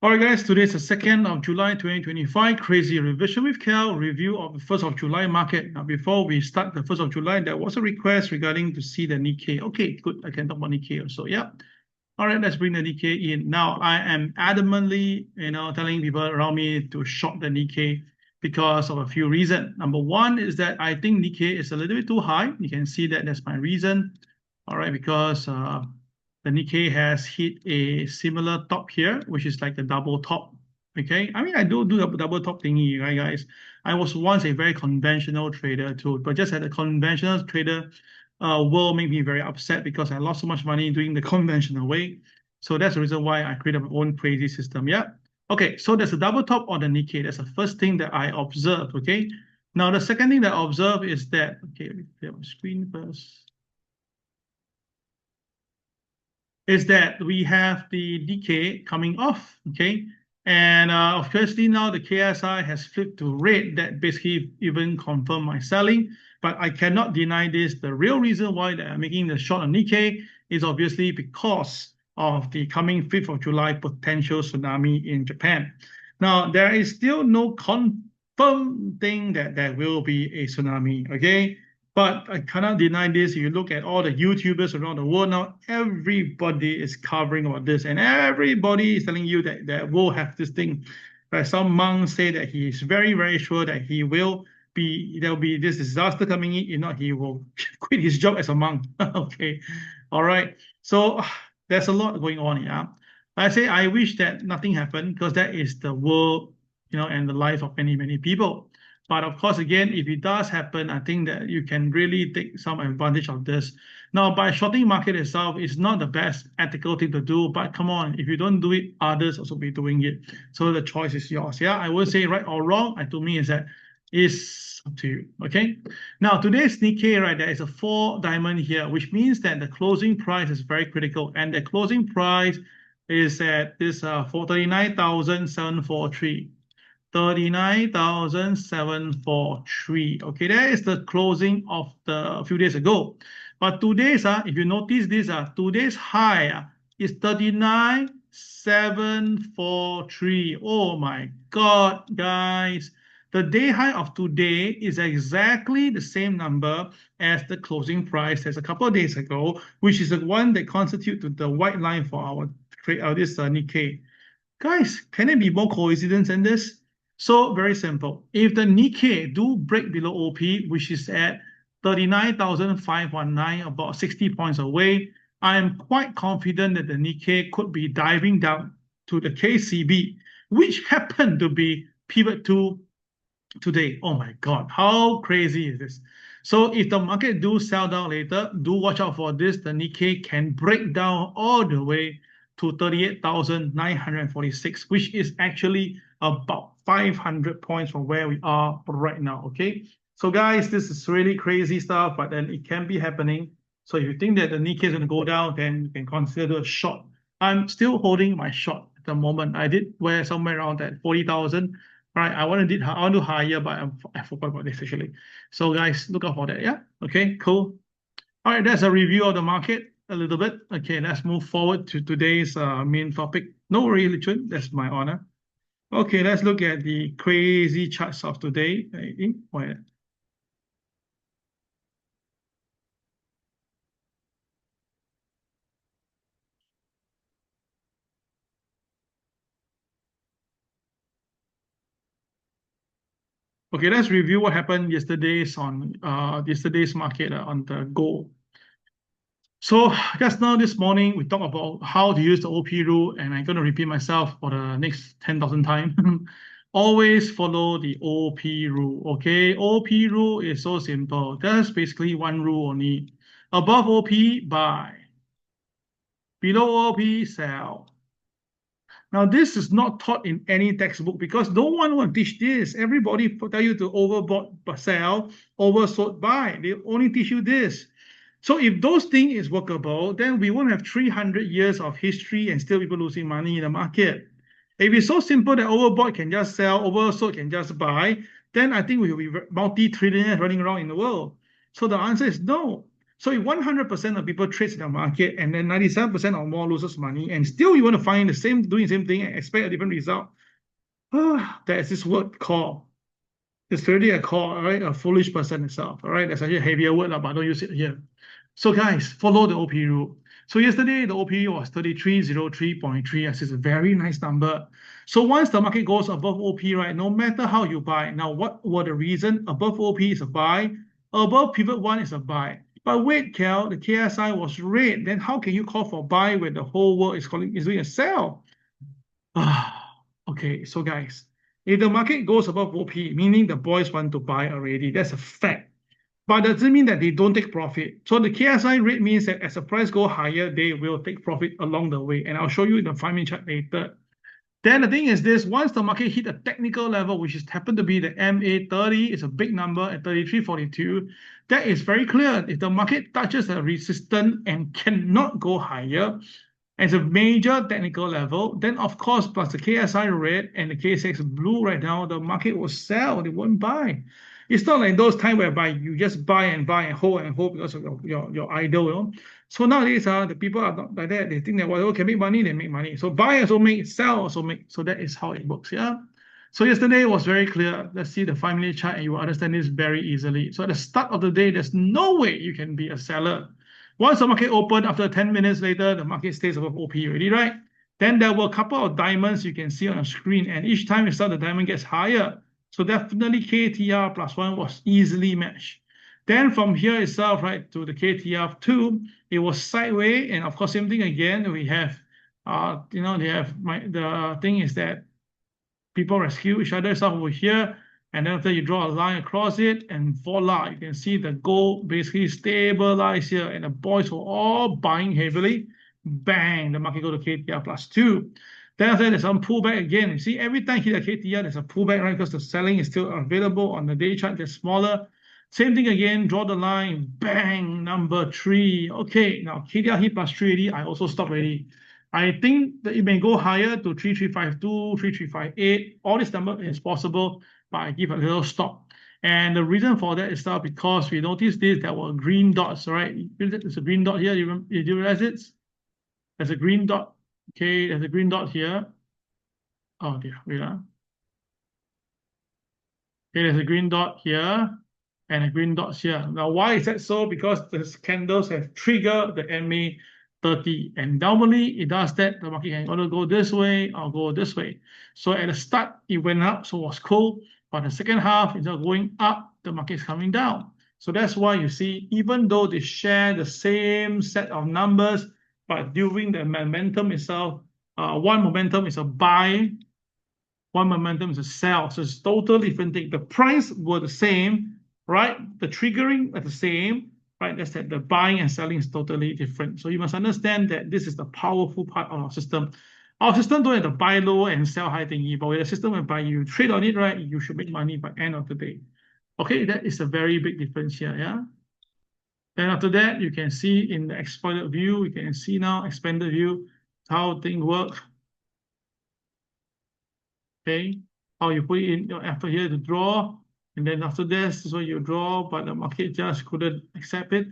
All right, guys, today is the 2nd of July 2025. Crazy revision with KEL, review of the 1st of July market. Now, before we start the 1st of July, there was a request regarding to see the Nikkei. Okay, good. I can talk about Nikkei also. Yeah. All right, let's bring the Nikkei in. Now, I am adamantly, telling people around me to short the Nikkei because of a few reasons. Number one is that I think Nikkei is a little bit too high. You can see that that's my reason. All right, because the Nikkei has hit a similar top here, which is like the double top. Okay, I mean, I do a double top thingy, right, guys? I was once a very conventional trader too, but just as a conventional trader will make me very upset because I lost so much money doing the conventional way. So that's the reason why I created my own crazy system. Yeah. Okay, so there's a double top on the Nikkei. That's the first thing that I observed. Okay. Now the second thing that I observed is that, okay, let me clear my screen first. Is that we have the decay coming off, okay? And obviously now the KSI has flipped to red. That basically even confirmed my selling, but I cannot deny this. The real reason why I'm making the short on Nikkei is obviously because of the coming 5th of July potential tsunami in Japan. Now, there is still no confirmed thing that there will be a tsunami, okay? But I cannot deny this. If you look at all the YouTubers around the world now, everybody is covering about this, and everybody is telling you that we'll have this thing. Right? Some monk say that he is very, very sure that there'll be this disaster coming in. If not, he will quit his job as a monk. Okay, all right. So there's a lot going on here. I say I wish that nothing happened because that is the world, and the life of many, many people. But of course, again, if it does happen, I think that you can really take some advantage of this. Now, by shorting market itself, it's not the best ethical thing to do. But come on, if you don't do it, others also be doing it. So the choice is yours. Yeah, I will say right or wrong. To me, is that it's up to you. Okay. Now, today's Nikkei, right, there is a 4 diamond here, which means that the closing price is very critical, and the closing price is at this 39,743. 39,743. Okay, that is the closing of the few days ago. But today's, if you notice this, today's high is 39,743. Oh my God, guys. The day high of today is exactly the same number as the closing price as a couple of days ago, which is the one that constitutes the white line for our this Nikkei. Guys, can it be more coincidence than this? So very simple. If the Nikkei do break below OP, which is at 39,519, about 60 points away, I am quite confident that the Nikkei could be diving down to the KCB, which happened to be pivot 2 today. Oh my God, how crazy is this? So if the market do sell down later, do watch out for this. The Nikkei can break down all the way to 38,946, which is actually about 500 points from where we are right now. Okay, so guys, this is really crazy stuff, but then it can be happening. So if you think that the Nikkei is going to go down, then you can consider a short. I'm still holding my short at the moment. I did wear somewhere around that 40,000. Right, I want to do higher, but I forgot about this actually. So guys, look out for that. Yeah. Okay. Cool. All right, that's a review of the market a little bit. Okay, let's move forward to today's main topic. No religion, that's my honor. Okay, let's look at the crazy charts of today. Okay, let's review what happened yesterday's market on the gold. So just now this morning, we talked about how to use the OP rule, and I'm going to repeat myself for the next 10,000 times. Always follow the OP rule, okay? OP rule is so simple. There's basically one rule only. Above OP, buy. Below OP, sell. Now, this is not taught in any textbook because no one will teach this. Everybody tell you to overbought sell, oversold buy. They only teach you this. So if those things is workable, then we won't have 300 years of history and still people losing money in the market. If it's so simple that overbought can just sell, oversold can just buy, then I think we will be multi-trillionaires running around in the world. So the answer is no. So if 100% of people trade in the market and then 97% or more loses money, and still you want to find doing the same thing and expect a different result, there's this word called, it's really a call, all right, a foolish person itself, all right? That's actually a heavier word, but don't use it here. So guys, follow the OP rule. So yesterday, the OP was 3303.3, as it's a very nice number. So once the market goes above OP, right, no matter how you buy, now what were the reason? Above OP is a buy, above pivot 1 is a buy. But wait, Kel, the KSI was red. Then how can you call for buy when the whole world is doing a sell? Okay, so guys, if the market goes above OP, meaning the boys want to buy already, that's a fact. But that doesn't mean that they don't take profit. So the KSI rate means that as the price go higher, they will take profit along the way. And I'll show you in the 5-minute chart later. Then the thing is this, once the market hit a technical level, which is happened to be the MA30, it's a big number at 33.42, that is very clear. If the market touches a resistance and cannot go higher, as a major technical level, then of course, plus the KSI red and the KSX blue right now, the market will sell, they won't buy. It's not like those times whereby you just buy and hold because of your idol, you know. So nowadays, the people are not like that. They think that whatever can make money, they make money. So buy also make, sell also make. So that is how it works, yeah. So yesterday was very clear. Let's see the 5-minute chart and you will understand this very easily. So at the start of the day, there's no way you can be a seller. Once the market opened, after 10 minutes later, the market stays above OP already, right? Then there were a couple of diamonds you can see on the screen, and each time you start, the diamond gets higher. So definitely KTR plus 1 was easily matched. Then from here itself, right, to the KTR 2, it was sideways, and of course, same thing again. We have, the thing is that people rescue each other stuff over here. And then after you draw a line across it, and voila, you can see the gold basically stabilize here, and the boys were all buying heavily. Bang, the market go to KTR plus 2. Then after there's some pullback again. You see, every time hit a KTR, there's a pullback, right? Because the selling is still available on the day chart, they're smaller. Same thing again, draw the line, bang, number 3. Okay, now KTR hit plus 3 already, I also stop already. I think that it may go higher to 3352, 3358. All this number is possible, but I give a little stop. And the reason for that is that because we noticed this, there were green dots, right? There's a green dot here. You realize it? There's a green dot. Okay, there's a green dot here. Oh dear, wait. Okay, there's a green dot here and a green dot here. Now, why is that so? Because the candles have triggered the MA30, and normally it does that. The market can either go this way or go this way. So at the start, it went up, so it was cool. But the second half, instead of going up, the market is coming down. So that's why you see, even though they share the same set of numbers, but during the momentum itself, one momentum is a buy, one momentum is a sell. So it's totally different thing. The price were the same, right? The triggering are the same, right? That's that the buying and selling is totally different. So you must understand that this is the powerful part of our system. Our system don't have the buy low and sell high thingy, but with the system whereby you trade on it, right, you should make money by end of the day. Okay, that is a very big difference here, yeah? Then after that, you can see in the expanded view, you can see now expanded view, how things work. Okay, how you put in your effort here to draw, and then after this is what you draw, but the market just couldn't accept it.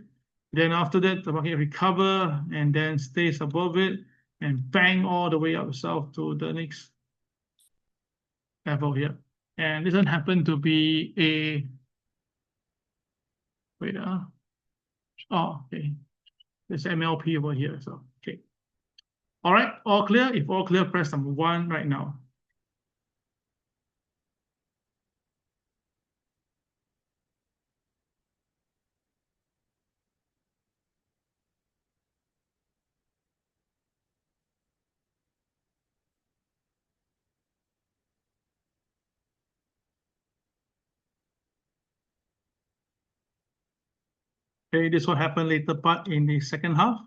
Then after that, the market recover and then stays above it and bang all the way up itself to the next level here. And this one happened to be a, wait, oh, okay. There's MLP over here, so, okay. All right, all clear? If all clear, press number 1 right now. Okay, this will happen later part in the second half.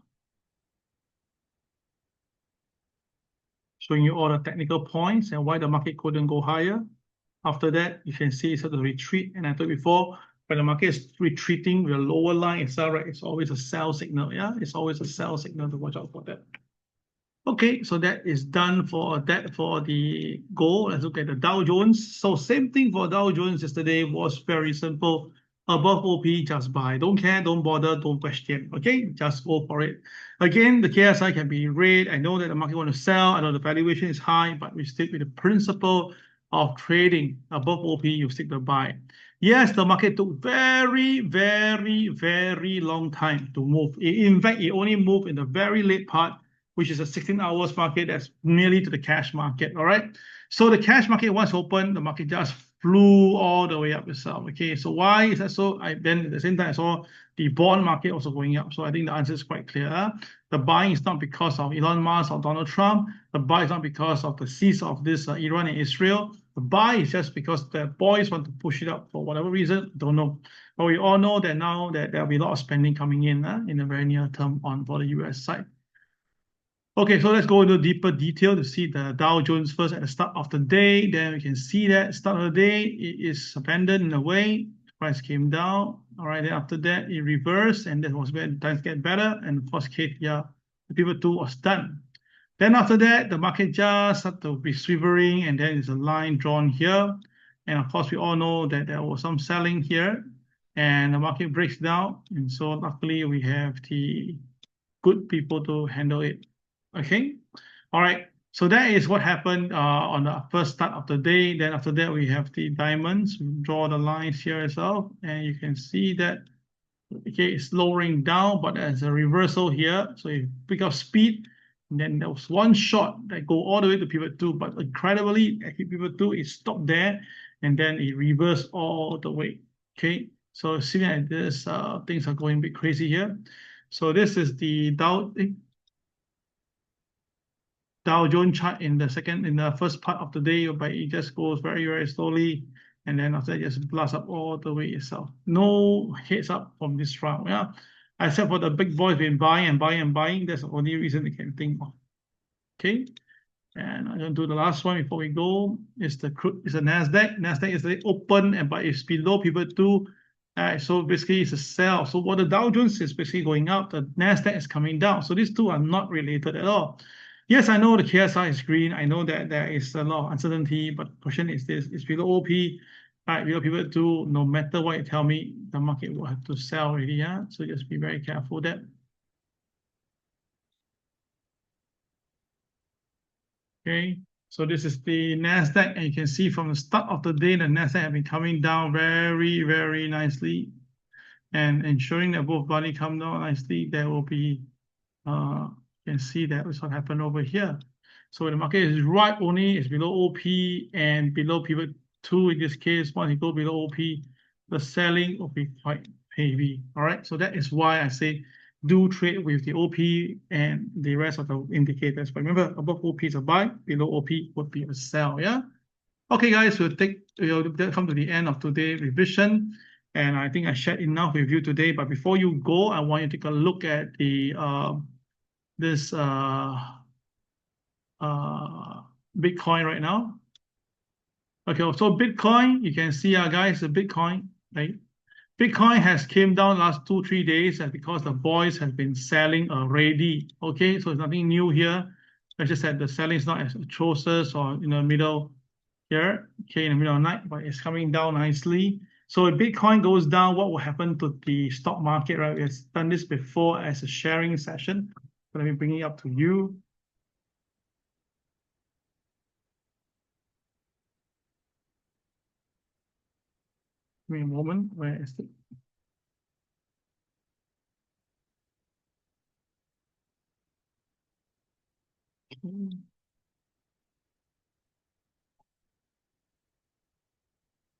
Showing you all the technical points and why the market couldn't go higher. After that, you can see it's a retreat. And I told you before, when the market is retreating with a lower line itself, right, it's always a sell signal. Yeah, it's always a sell signal to watch out for that. Okay, so that is done for that for the gold. Let's look at the Dow Jones. So same thing for Dow Jones yesterday was very simple. above OP, just buy. Don't care, don't bother, don't question. Okay, just go for it. Again, the KSI can be red. I know that the market want to sell. I know the valuation is high, but we stick with the principle of trading above OP. You stick to buy. Yes, the market took very, very, very long time to move. In fact, it only moved in the very late part, which is a 16 hours market that's nearly to the cash market. All right. So the cash market once open, the market just flew all the way up itself. Okay, so why is that so? Then at the same time I saw the bond market also going up. So I think the answer is quite clear. The buying is not because of Elon Musk or Donald Trump. The buy is not because of the cease of this Iran and Israel. The buy is just because the boys want to push it up for whatever reason. Don't know. But we all know that now that there will be a lot of spending coming in the very near term on for the US side. Okay, so let's go into deeper detail to see the Dow Jones first at the start of the day. Then we can see that start of the day, it is abandoned in a way. Price came down. All right, then after that, it reversed, and that was where times get better. And of course, yeah, the pivot 2 was done. Then after that, the market just started to be swivering, and then there's a line drawn here. And of course, we all know that there was some selling here, and the market breaks down. And so luckily, we have the good people to handle it. Okay, all right. So that is what happened on the first start of the day. Then after that, we have the diamonds. We draw the lines here as well, and you can see that okay, it's lowering down, but there's a reversal here. So you pick up speed, and then there was one shot that go all the way to pivot 2, but incredibly, at pivot 2, it stopped there, and then it reversed all the way. Okay, so seeing like this, things are going a bit crazy here. So this is the Dow Jones chart in the first part of the day, but it just goes very, very slowly. And then after that, just blast up all the way itself. No heads up from this round. Yeah. Except for the big boys been buying and buying and buying. That's the only reason they can think of. Okay. And I'm going to do the last one before we go. It's the NASDAQ. NASDAQ is the open, but it's below pivot 2. So basically, it's a sell. So what the Dow Jones is basically going up, the NASDAQ is coming down. So these two are not related at all. Yes, I know the KSI is green. I know that there is a lot of uncertainty, but the question is this: it's below OP, right? Below pivot 2. No matter what you tell me, the market will have to sell already. Yeah, so just be very careful that. Okay, so this is the NASDAQ, and you can see from the start of the day, the NASDAQ have been coming down very, very nicely, and ensuring that both body come down nicely. There will be, you can see that is what happened over here. So the market is right only, it's below OP and below pivot 2 in this case. Once you go below OP, the selling will be quite heavy. All right, so that is why I say do trade with the OP and the rest of the indicators. But remember, above OP is a buy, below OP would be a sell. Yeah. Okay, guys, we'll come to the end of today's revision. And I think I shared enough with you today. But before you go, I want you to take a look at the this Bitcoin right now. Okay, so Bitcoin, you can see, guys, the Bitcoin, right? Bitcoin has came down last 2-3 days because the boys have been selling already. Okay, so it's nothing new here. I just said the selling is not as atrocious or in the middle here, okay, in the middle of the night, but it's coming down nicely. So if Bitcoin goes down, what will happen to the stock market, right? We've done this before as a sharing session. Let me bring it up to you. Give me a moment. Where is it?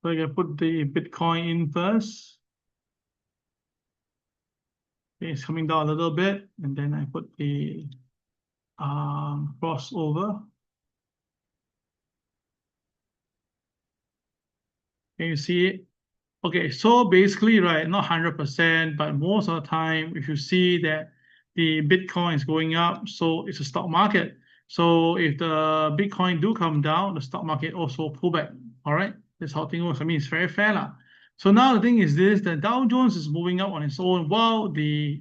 So you can put the Bitcoin in first. Okay, it's coming down a little bit, and then I put the crossover. Can you see it? Okay, so basically, right, not 100%, but most of the time, if you see that the Bitcoin is going up, so it's a stock market. So if the Bitcoin do come down, the stock market also pull back. All right, that's how things works. I mean, it's very fair, lah. So now the thing is this: the Dow Jones is moving up on its own, while the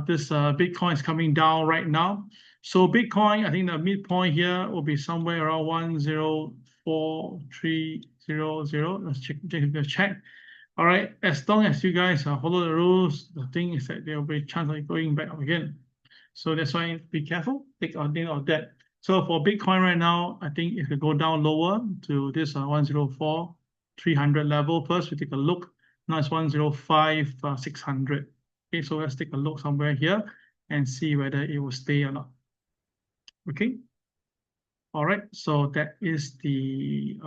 this Bitcoin is coming down right now. So Bitcoin, I think the midpoint here will be somewhere around 10430 0.00. Let's check. All right, as long as you guys follow the rules, the thing is that there will be a chance of going back up again. So that's why be careful, take note of that. So for Bitcoin right now, I think it could go down lower to this 104,300 level. First, we take a look. Now it's 105,600. Okay, so let's take a look somewhere here and see whether it will stay or not. Okay. All right, so that is the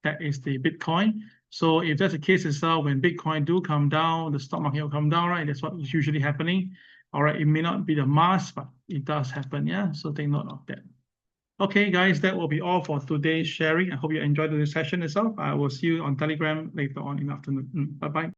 Bitcoin. So if that's the case itself, when Bitcoin do come down, the stock market will come down, right? That's what is usually happening. All right, it may not be the mass, but it does happen, yeah? So take note of that. Okay, guys, that will be all for today's sharing. I hope you enjoyed the session itself. I will see you on Telegram later on in the afternoon. Bye-bye.